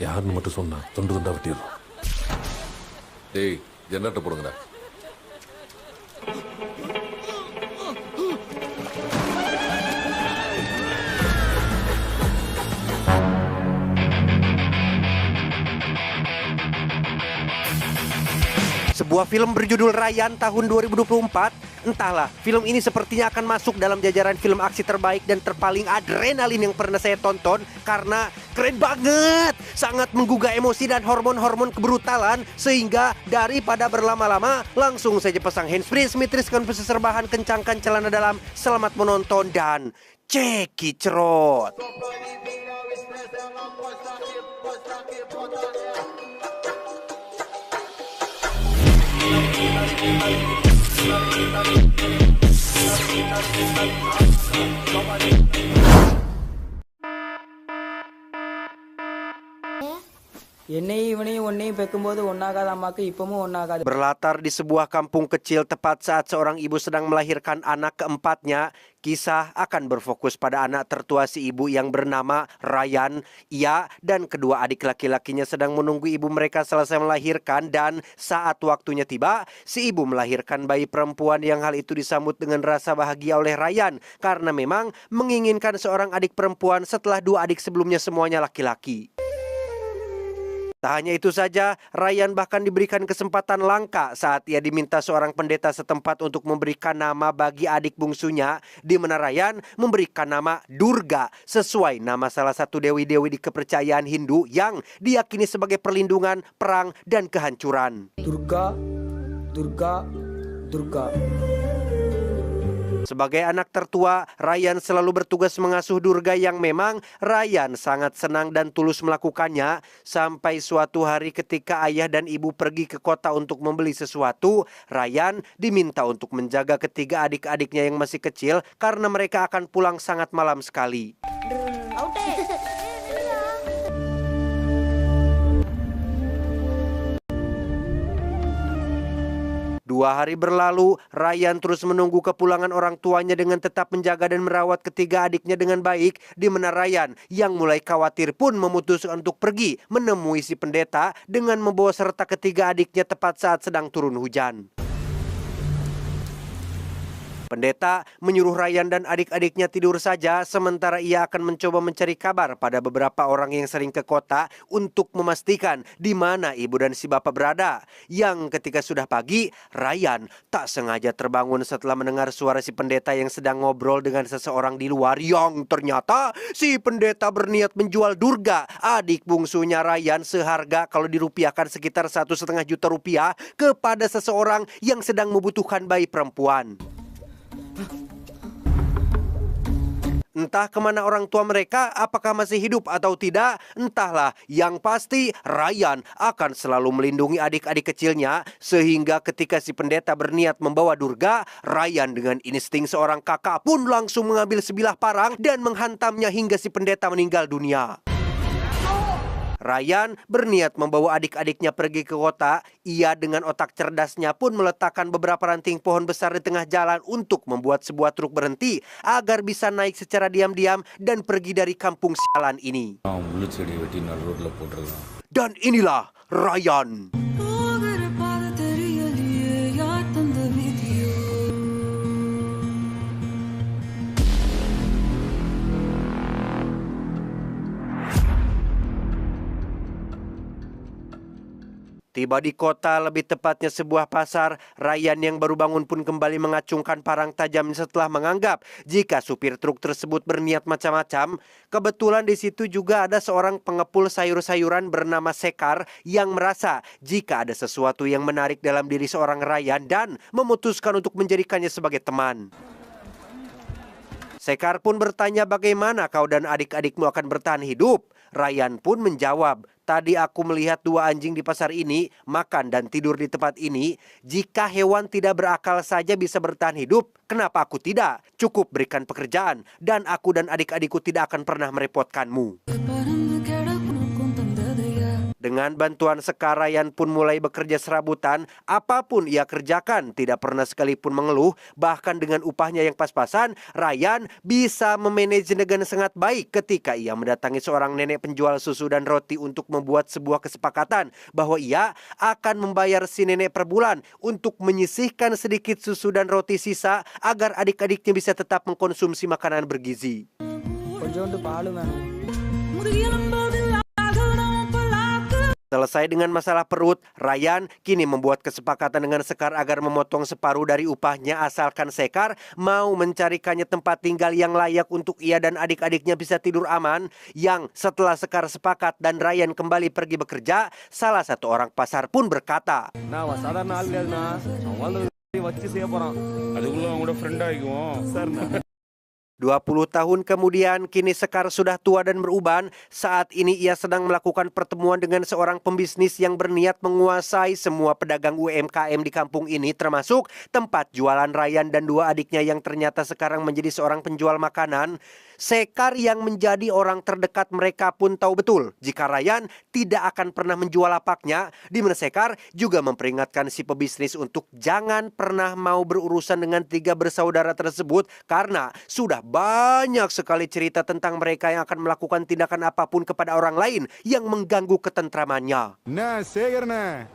யாருன்னு மட்டும் சொன்னா தொண்டு தொண்டா வெட்டிடுறோம். டேய், ஜெனரேட்டர் போடுங்கடா. Sebuah film berjudul Ryan tahun 2024. Entahlah, film ini sepertinya akan masuk dalam jajaran film aksi terbaik dan terpaling adrenalin yang pernah saya tonton karena keren banget, sangat menggugah emosi dan hormon-hormon kebrutalan, sehingga daripada berlama-lama langsung saja pasang handsfree, smitriskan pesisir bahan, kencangkan celana dalam, selamat menonton dan cekicrot. என்னையும் இவனையும் ஒன்னையும் பெக்கும்போது ஒன்னாகாத அம்மாக்கு இப்பவும் ஒன்னாகாது. Berlatar di sebuah kampung kecil tepat saat seorang ibu sedang melahirkan anak keempatnya, kisah akan berfokus pada anak tertua si ibu yang bernama Ryan. Ia dan kedua adik laki-lakinya sedang menunggu ibu mereka selesai melahirkan, dan saat waktunya tiba, si ibu melahirkan bayi perempuan yang hal itu disambut dengan rasa bahagia oleh Ryan karena memang menginginkan seorang adik perempuan setelah dua adik sebelumnya semuanya laki-laki. Tak hanya itu saja, Ryan bahkan diberikan kesempatan langka saat ia diminta seorang pendeta setempat untuk memberikan nama bagi adik bungsunya, di mana Ryan memberikan nama Durga sesuai nama salah satu dewi-dewi di kepercayaan Hindu yang diyakini sebagai perlindungan, perang, dan kehancuran. Durga, Durga, Durga. Sebagai anak tertua, Ryan selalu bertugas mengasuh Durga yang memang Ryan sangat senang dan tulus melakukannya. Sampai suatu hari ketika ayah dan ibu pergi ke kota untuk membeli sesuatu, Ryan diminta untuk menjaga ketiga adik-adiknya yang masih kecil karena mereka akan pulang sangat malam sekali. 2 hari berlalu, Ryan terus menunggu kepulangan orang tuanya dengan tetap menjaga dan merawat ketiga adiknya dengan baik, di mana Ryan yang mulai khawatir pun memutuskan untuk pergi menemui si pendeta dengan membawa serta ketiga adiknya tepat saat sedang turun hujan. Pendeta menyuruh Ryan dan adik-adiknya tidur saja, sementara ia akan mencoba mencari kabar pada beberapa orang yang sering ke kota untuk memastikan di mana ibu dan si bapak berada. Yang ketika sudah pagi, Ryan tak sengaja terbangun setelah mendengar suara si pendeta yang sedang ngobrol dengan seseorang di luar, yang ternyata si pendeta berniat menjual Durga, adik bungsunya Ryan, seharga kalau dirupiahkan sekitar 1,5 juta rupiah kepada seseorang yang sedang membutuhkan bayi perempuan. Entah kemana orang tua mereka, apakah masih hidup atau tidak, entahlah. Yang pasti Ryan akan selalu melindungi adik-adik kecilnya, sehingga ketika si pendeta berniat membawa Durga, Ryan dengan insting seorang kakak pun langsung mengambil sebilah parang dan menghantamnya hingga si pendeta meninggal dunia. Ryan berniat membawa adik-adiknya pergi ke kota. Ia dengan otak cerdasnya pun meletakkan beberapa ranting pohon besar di tengah jalan untuk membuat sebuah truk berhenti agar bisa naik secara diam-diam dan pergi dari kampung sialan ini. Dan inilah Ryan. Tiba di kota, lebih tepatnya sebuah pasar, Ryan yang baru bangun pun kembali mengacungkan parang tajam setelah menganggap jika supir truk tersebut berniat macam-macam. Kebetulan di situ juga ada seorang pengepul sayur-sayuran bernama Sekar yang merasa jika ada sesuatu yang menarik dalam diri seorang Ryan dan memutuskan untuk menjadikannya sebagai teman. Sekar pun bertanya, bagaimana kau dan adik-adikmu akan bertahan hidup? Ryan pun menjawab, tadi aku melihat 2 anjing di pasar ini, makan dan tidur di tempat ini. Jika hewan tidak berakal saja bisa bertahan hidup, kenapa aku tidak? Cukup berikan pekerjaan, dan aku dan adik-adikku tidak akan pernah merepotkanmu. Dengan Dengan bantuan Sekar, Ryan pun mulai bekerja serabutan. Apapun ia kerjakan, tidak pernah sekalipun mengeluh. Bahkan dengan upahnya yang pas-pasan, Ryan bisa memanage dengan sangat baik ketika ia mendatangi seorang nenek penjual susu dan roti untuk membuat sebuah kesepakatan bahwa ia akan membayar si nenek per bulan untuk menyisihkan sedikit susu dan roti sisa agar adik-adiknya bisa tetap mengkonsumsi makanan bergizi. கொஞ்சோண்டு பாலும் வேணும். Selesai dengan masalah perut, Ryan kini membuat kesepakatan dengan Sekar agar memotong separuh dari upahnya asalkan Sekar mau mencarikannya tempat tinggal yang layak untuk ia dan adik-adiknya bisa tidur aman. Yang setelah Sekar sepakat dan Ryan kembali pergi bekerja, salah satu orang pasar pun berkata, நான் சாதாரண ஆள் இல்லைண்ணா அவன் வச்சு செய்ய போறான் அதுக்குள்ள அவங்களோட ஃப்ரெண்ட் ஆகிக்குவோம் சார்ண்ணா 20 tahun kemudian, kini Sekar sudah tua dan beruban. Saat ini ia sedang melakukan pertemuan dengan seorang pembisnis yang berniat menguasai semua pedagang UMKM di kampung ini, termasuk tempat jualan Ryan dan dua adiknya yang ternyata sekarang menjadi seorang penjual makanan. Sekar yang menjadi orang terdekat mereka pun tahu betul jika Ryan tidak akan pernah menjual lapaknya, di mana Sekar juga memperingatkan si pebisnis untuk jangan pernah mau berurusan dengan tiga bersaudara tersebut karena sudah banyak sekali cerita tentang mereka yang akan melakukan tindakan apapun kepada orang lain yang mengganggu ketentramannya. Nah, Segarna.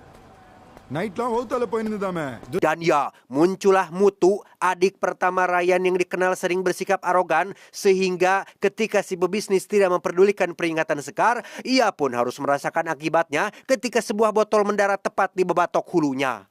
Nightlang hotel poinnya. Dan ya, muncullah Mutu, adik pertama Ryan yang dikenal sering bersikap arogan, sehingga ketika si pebisnis tidak memperdulikan peringatan Sekar, ia pun harus merasakan akibatnya ketika sebuah botol mendarat tepat di bebatok hulunya.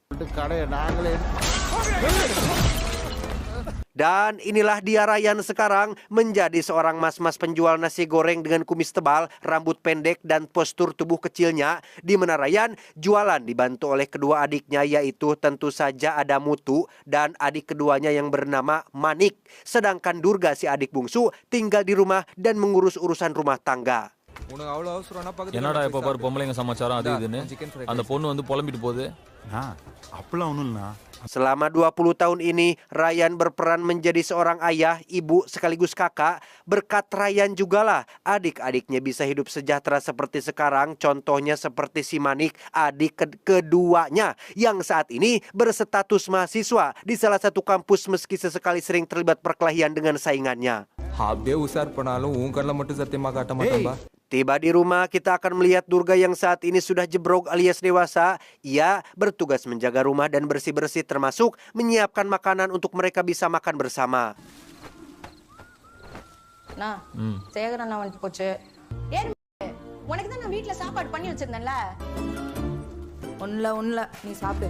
Dan inilah dia Ryan sekarang, menjadi seorang mas-mas penjual nasi goreng dengan kumis tebal, rambut pendek, dan postur tubuh kecilnya, di mana Ryan jualan dibantu oleh kedua adiknya, yaitu tentu saja ada Mutu dan adik keduanya yang bernama Manik. Sedangkan Durga, si adik bungsu, tinggal di rumah dan mengurus urusan rumah tangga. என்னடா இப்ப பாரு பொம்பளைங்க சமாச்சாரம் அது இதுன்னு அந்த பொண்ணு வந்து புலம்பிட்டு போகுது. Nah, apalah unulna. Selama 20 tahun ini, Ryan berperan menjadi seorang ayah, ibu, sekaligus kakak. Berkat Ryan jugalah adik-adiknya bisa hidup sejahtera seperti sekarang. Contohnya seperti si Manik, adik keduanya, yang saat ini berstatus mahasiswa di salah satu kampus meski sesekali sering terlibat perkelahian dengan saingannya. அப்படியே உசார் பண்ணாலும் உன் கண்ணில் மட்டும் சத்தியமா காட்ட மாட்டேன்பா Tiba di rumah, kita akan melihat Durga yang saat ini sudah jebrok alias dewasa. Ia bertugas menjaga rumah dan bersih-bersih, termasuk menyiapkan makanan untuk mereka bisa makan bersama. Nah, Sekaran அண்ணா வந்துட்டு போச்சு. ஏன் உனக்கு தான் நான் வீட்ல சாப்பாடு பண்ணி வச்சிருந்தேன்ல. ஒன்ல நீ சாப்பிடு.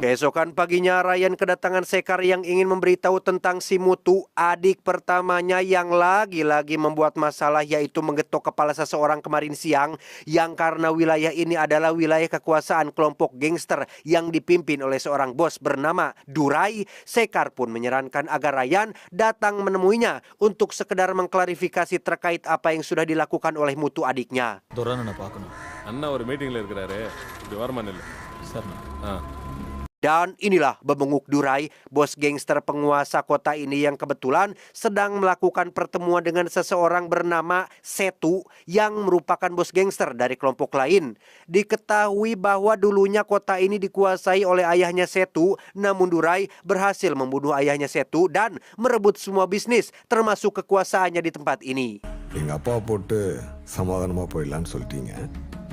Keesokan paginya, Ryan kedatangan Sekar yang ingin memberitahu tentang si Mutu, adik pertamanya yang lagi-lagi membuat masalah, yaitu menggetok kepala seseorang kemarin siang, yang karena wilayah ini adalah wilayah kekuasaan kelompok gangster yang dipimpin oleh seorang bos bernama Durai. Sekar pun menyarankan agar Ryan datang menemuinya untuk sekedar mengklarifikasi terkait apa yang sudah dilakukan oleh Mutu adiknya. துரன்னு பார்க்கணும். அண்ணா ஒரு மீட்டிங்ல இருக்கிறாரு இப்படி வரமான் இல்லை சரிண்ணா. Dan inilah bebenguk Durai, bos gangster penguasa kota ini yang kebetulan sedang melakukan pertemuan dengan seseorang bernama Setu yang merupakan bos gangster dari kelompok lain. Diketahui bahwa dulunya kota ini dikuasai oleh ayahnya Setu, namun Durai berhasil membunuh ayahnya Setu dan merebut semua bisnis termasuk kekuasaannya di tempat ini. எங்க அப்பா போட்டு சமாதானமா போயிடலான்னு சொல்லிட்டீங்க.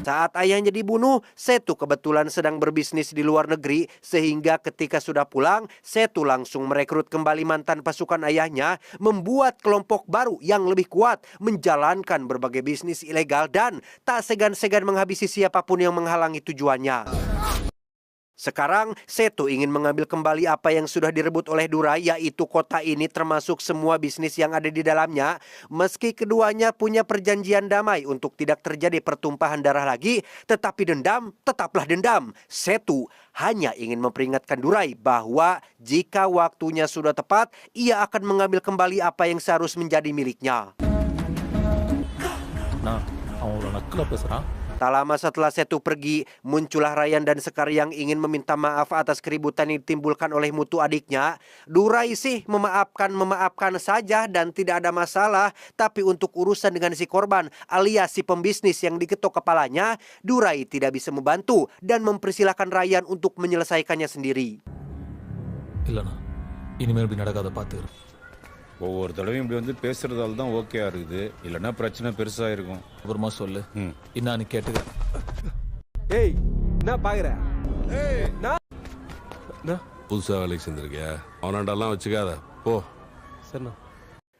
Saat ayahnya dibunuh, Setu kebetulan sedang berbisnis di luar negeri, sehingga ketika sudah pulang, Setu langsung merekrut kembali mantan pasukan ayahnya, membuat kelompok baru yang lebih kuat, menjalankan berbagai bisnis ilegal, dan tak segan-segan menghabisi siapapun yang menghalangi tujuannya. Sekarang, Setu ingin mengambil kembali apa yang sudah direbut oleh Durai, yaitu kota ini termasuk semua bisnis yang ada di dalamnya. Meski keduanya punya perjanjian damai untuk tidak terjadi pertumpahan darah lagi, tetapi dendam tetaplah dendam. Setu hanya ingin memperingatkan Durai bahwa jika waktunya sudah tepat, ia akan mengambil kembali apa yang seharus menjadi miliknya. நான் அவங்களோட நக்கலை பேசுறான். Tak lama setelah Setu pergi, muncullah Ryan dan Sekar yang ingin meminta maaf atas keributan yang ditimbulkan oleh Mutu adiknya. Durai sih memaafkan saja dan tidak ada masalah. Tapi untuk urusan dengan si korban alias si pembisnis yang diketok kepalanya, Durai tidak bisa membantu dan mempersilahkan Ryan untuk menyelesaikannya sendiri. இல்லைண்ணா இனிமேல் இப்படி நடக்காத பார்த்து. ஒவ்வொரு தடவையும் இப்படி வந்து பேசுறதால தான் ஓகேயா இருக்குது, இல்லைன்னா பிரச்சனை பெருசா இருக்கும். அப்புறமா சொல்லு. இன்னான்னு கேட்டுக்கிறேன். ஏய் என்ன பாக்குற? புதுசா வேலைக்கு சேர்ந்திருக்கியா? அவனாண்டெல்லாம் வச்சுக்காத, போ. சரிண்ணா.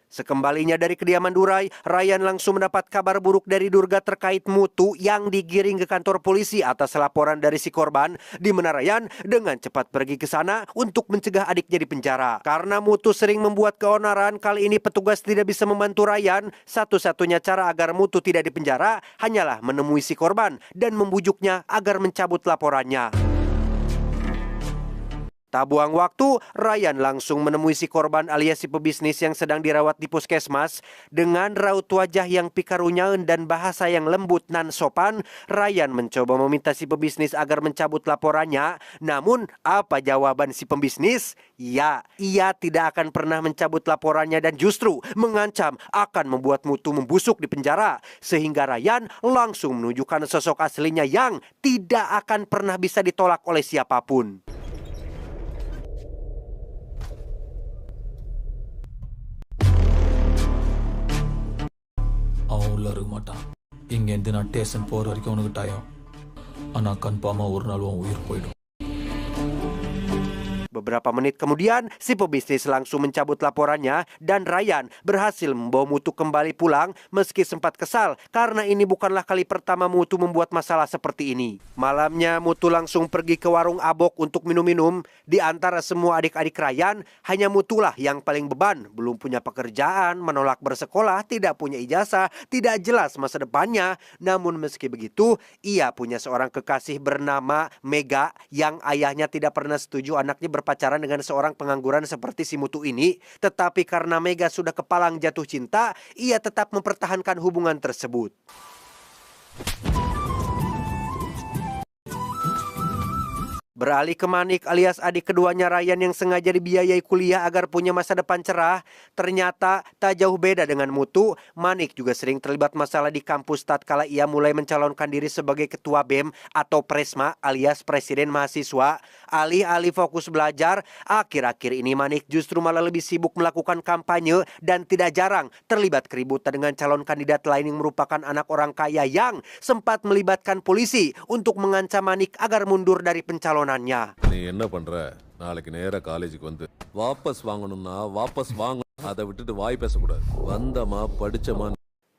Sekembalinya dari kediaman Durai, Ryan langsung mendapat kabar buruk dari Durga terkait Mutu yang digiring ke kantor polisi atas laporan dari si korban, di mana Ryan dengan cepat pergi ke sana untuk mencegah adiknya di penjara. Karena Mutu sering membuat keonaran, kali ini petugas tidak bisa membantu Ryan. Satu-satunya cara agar Mutu tidak di penjara hanyalah menemui si korban dan membujuknya agar mencabut laporannya. Tak buang waktu, Ryan langsung menemui si korban alias si pebisnis yang sedang dirawat di puskesmas. Dengan raut wajah yang pikarunyaun dan bahasa yang lembut nan sopan, Ryan mencoba meminta si pebisnis agar mencabut laporannya. Namun, apa jawaban si pembisnis? Ya, ia tidak akan pernah mencabut laporannya dan justru mengancam akan membuat Mutu membusuk di penjara. Sehingga Ryan langsung menunjukkan sosok aslinya yang tidak akan pernah bisa ditolak oleh siapapun. அவன் உள்ள இருக்க மாட்டான். இங்கேருந்து நான் ஸ்டேஷன் போகிற வரைக்கும் அவனுக்கு டயம். ஆனால் கன்ஃபார்மாக ஒரு நாள் உன் உயிர் போயிடும். Beberapa menit kemudian, si pebisnis langsung mencabut laporannya dan Ryan berhasil membawa Mutu kembali pulang meski sempat kesal karena ini bukanlah kali pertama Mutu membuat masalah seperti ini. Malamnya, Mutu langsung pergi ke warung Abok untuk minum-minum. Di antara semua adik-adik Ryan, hanya Mutulah yang paling beban. Belum punya pekerjaan, menolak bersekolah, tidak punya ijazah, tidak jelas masa depannya. Namun meski begitu, ia punya seorang kekasih bernama Mega yang ayahnya tidak pernah setuju anaknya berpacaran dengan seorang pengangguran seperti si Mutu ini. Tetapi karena Mega sudah kepalang jatuh cinta, ia tetap mempertahankan hubungan tersebut. Beralih ke Manik alias adik keduanya Ryan yang sengaja dibiayai kuliah agar punya masa depan cerah. Ternyata tak jauh beda dengan Mutu, Manik juga sering terlibat masalah di kampus tatkala ia mulai mencalonkan diri sebagai ketua BEM atau Presma alias Presiden Mahasiswa. Alih-alih fokus belajar, akhir-akhir ini Manik justru malah lebih sibuk melakukan kampanye dan tidak jarang terlibat keributan dengan calon kandidat lain yang merupakan anak orang kaya yang sempat melibatkan polisi untuk mengancam Manik agar mundur dari pencalonan. நீ என்ன பண்ற? நாளைக்கு நேரா காலேஜுக்கு வந்து வாபஸ் வாங்கணும்னா வாபஸ் வாங்கணும். அதை விட்டுட்டு வாய் பேசக்கூடாது. வந்தமா படிச்சமா.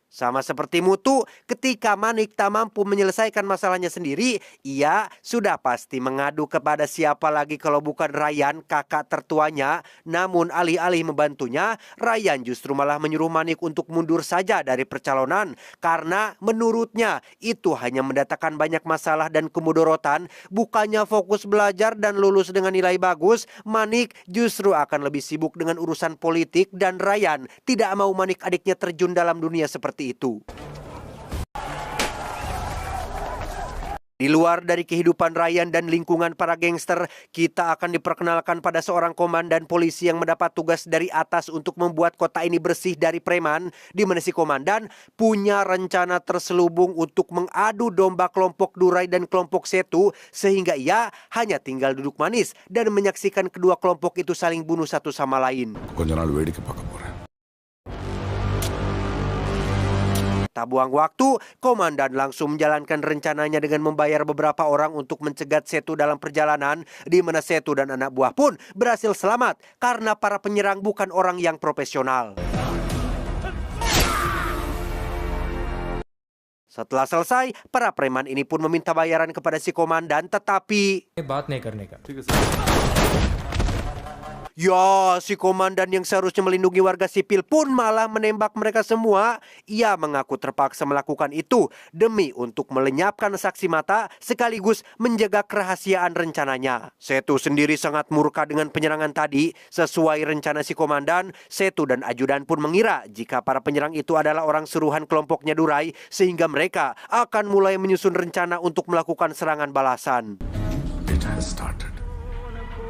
Sama seperti Mutu, ketika Manik tak mampu menyelesaikan masalahnya sendiri, ia sudah pasti mengadu kepada siapa lagi kalau bukan Ryan, kakak tertuanya. Namun alih-alih membantunya, Ryan justru malah menyuruh Manik untuk mundur saja dari percalonan. Karena menurutnya itu hanya mendatangkan banyak masalah dan kemudorotan. Bukannya fokus belajar dan lulus dengan nilai bagus, Manik justru akan lebih sibuk dengan urusan politik dan Ryan tidak mau Manik adiknya terjun dalam dunia seperti itu. Di luar dari kehidupan Ryan dan lingkungan para gangster, kita akan diperkenalkan pada seorang komandan polisi yang mendapat tugas dari atas untuk membuat kota ini bersih dari preman, di mana si komandan punya rencana terselubung untuk mengadu domba kelompok Durai dan kelompok Setu, sehingga ia hanya tinggal duduk manis dan menyaksikan kedua kelompok itu saling bunuh satu sama lain. கொஞ்ச நாள் வேடிக்கை பார்க்க போறேன். Tak buang waktu, komandan langsung menjalankan rencananya dengan membayar beberapa orang untuk mencegat Setu dalam perjalanan, di mana Setu dan anak buah pun berhasil selamat karena para penyerang bukan orang yang profesional. Setelah selesai, para preman ini pun meminta bayaran kepada si komandan, tetapi Ya, si komandan yang seharusnya melindungi warga sipil pun malah menembak mereka semua. Ia mengaku terpaksa melakukan itu demi untuk melenyapkan saksi mata sekaligus menjaga kerahasiaan rencananya. Setu sendiri sangat murka dengan penyerangan tadi. Sesuai rencana si komandan, Setu dan ajudan pun mengira jika para penyerang itu adalah orang suruhan kelompoknya Durai, sehingga mereka akan mulai menyusun rencana untuk melakukan serangan balasan. It has started.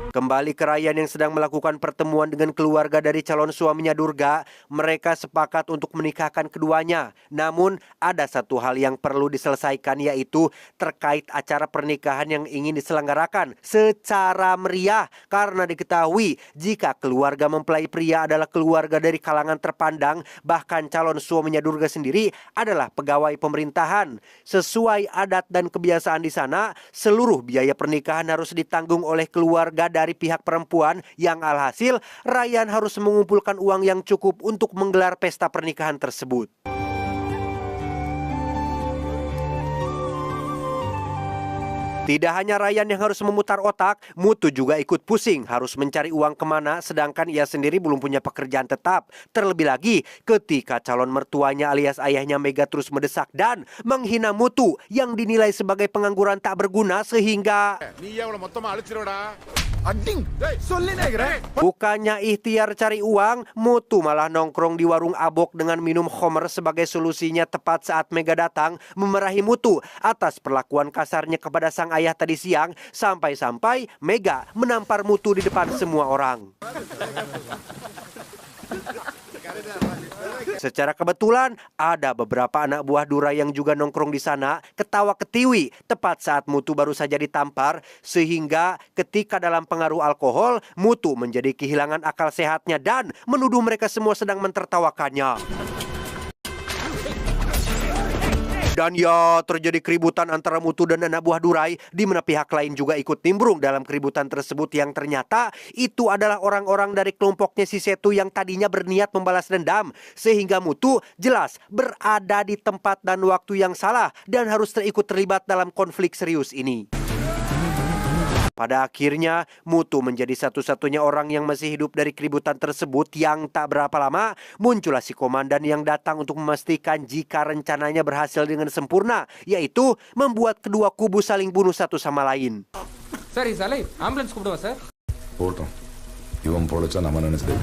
Kembali ke Ryan yang sedang melakukan pertemuan dengan keluarga dari calon suaminya Durga, mereka sepakat untuk menikahkan keduanya. Namun ada satu hal yang perlu diselesaikan, yaitu terkait acara pernikahan yang ingin diselenggarakan secara meriah. Karena diketahui jika keluarga mempelai pria adalah keluarga dari kalangan terpandang, bahkan calon suaminya Durga sendiri adalah pegawai pemerintahan. Sesuai adat dan kebiasaan di sana, seluruh biaya pernikahan harus ditanggung oleh keluarga dari pihak perempuan, yang alhasil Ryan harus mengumpulkan uang yang cukup untuk menggelar pesta pernikahan tersebut. Tidak hanya Ryan yang harus memutar otak, Mutu juga ikut pusing harus mencari uang kemana, sedangkan ia sendiri belum punya pekerjaan tetap. Terlebih lagi ketika calon mertuanya alias ayahnya Mega terus mendesak dan menghina Mutu yang dinilai sebagai pengangguran tak berguna, sehingga bukannya ikhtiar cari uang, Mutu malah nongkrong di warung abok dengan minum Homer sebagai solusinya tepat saat Mega datang memarahi Mutu atas perlakuan kasarnya kepada sang ayah tadi siang, sampai-sampai Mega menampar Mutu di depan semua orang. Secara kebetulan ada beberapa anak buah Durai yang juga nongkrong di sana ketawa ketiwi tepat saat Mutu baru saja ditampar, sehingga ketika dalam pengaruh alkohol, Mutu menjadi kehilangan akal sehatnya dan menuduh mereka semua sedang mentertawakannya. Dan ya, terjadi keributan antara Mutu dan anak buah Durai, di mana pihak lain juga ikut nimbrung dalam keributan tersebut, yang ternyata itu adalah orang-orang dari kelompoknya si Setu yang tadinya berniat membalas dendam, sehingga Mutu jelas berada di tempat dan waktu yang salah dan harus terikut terlibat dalam konflik serius ini. Pada akhirnya, Mutu menjadi satu-satunya orang yang masih hidup dari keributan tersebut, yang tak berapa lama muncullah si komandan yang datang untuk memastikan jika rencananya berhasil dengan sempurna, yaitu membuat kedua kubu saling bunuh satu sama lain. Sir is alive ambulance கூப்பிடுவா சார் போட்டோம் இவன் பொழைச்சா நம்ம நினைச்சது.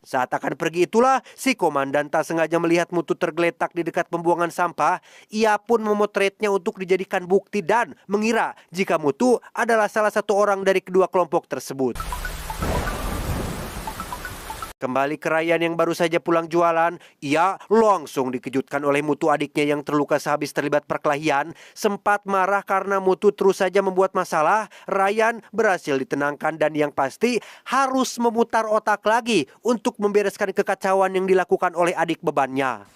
Saat akan pergi itulah, si komandan tak sengaja melihat Mutu tergeletak di dekat pembuangan sampah. Ia pun memotretnya untuk dijadikan bukti dan mengira jika Mutu adalah salah satu orang dari kedua kelompok tersebut. Kembali ke Ryan yang baru saja pulang jualan, ia langsung dikejutkan oleh Mutu adiknya yang terluka sehabis terlibat perkelahian. Sempat marah karena Mutu terus saja membuat masalah, Ryan berhasil ditenangkan dan yang pasti harus memutar otak lagi untuk membereskan kekacauan yang dilakukan oleh adik bebannya.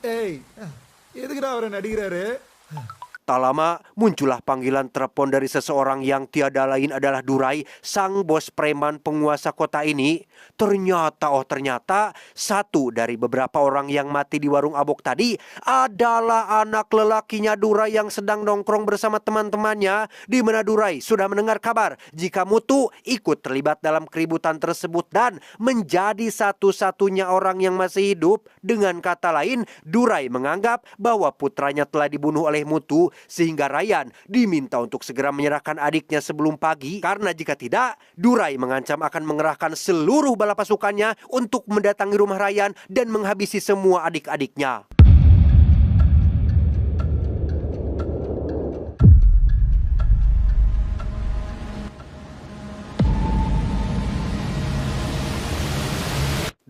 Tak lama muncullah panggilan telepon dari seseorang yang tiada lain adalah Durai, sang bos preman penguasa kota ini. Ternyata satu dari beberapa orang yang mati di warung abok tadi adalah anak lelakinya Durai yang sedang nongkrong bersama teman-temannya, di mana Durai sudah mendengar kabar jika Mutu ikut terlibat dalam keributan tersebut dan menjadi satu-satunya orang yang masih hidup. Dengan kata lain, Durai menganggap bahwa putranya telah dibunuh oleh Mutu, sehingga Ryan diminta untuk segera menyerahkan adiknya sebelum pagi, karena jika tidak, Durai mengancam akan mengerahkan seluruh bala pasukannya untuk mendatangi rumah Ryan dan menghabisi semua adik-adiknya.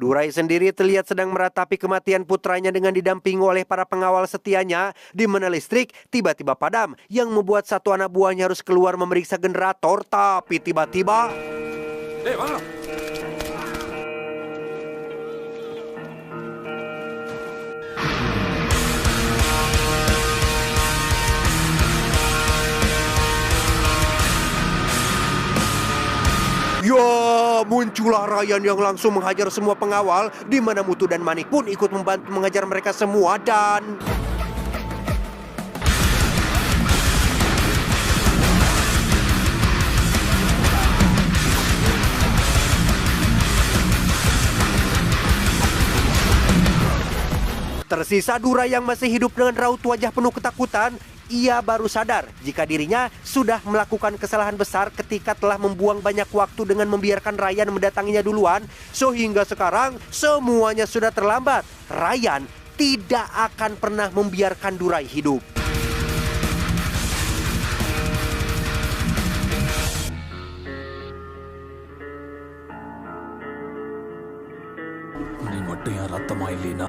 Durai sendiri terlihat sedang meratapi kematian putranya dengan didampingi oleh para pengawal setianya, di mana listrik tiba-tiba padam yang membuat satu anak buahnya harus keluar memeriksa generator, tapi tiba-tiba ya, muncullah Ryan yang langsung menghajar semua pengawal, di mana Mutu dan Manik pun ikut membantu menghajar mereka semua dan Tersisa Durai yang masih hidup dengan raut wajah penuh ketakutan. Ia baru sadar jika dirinya sudah melakukan kesalahan besar ketika telah membuang banyak waktu dengan membiarkan Ryan mendatanginya duluan. Sehingga sekarang semuanya sudah terlambat. Ryan tidak akan pernah membiarkan Durai hidup. நீ மட்டும் என் ரத்தமா இல்லைனா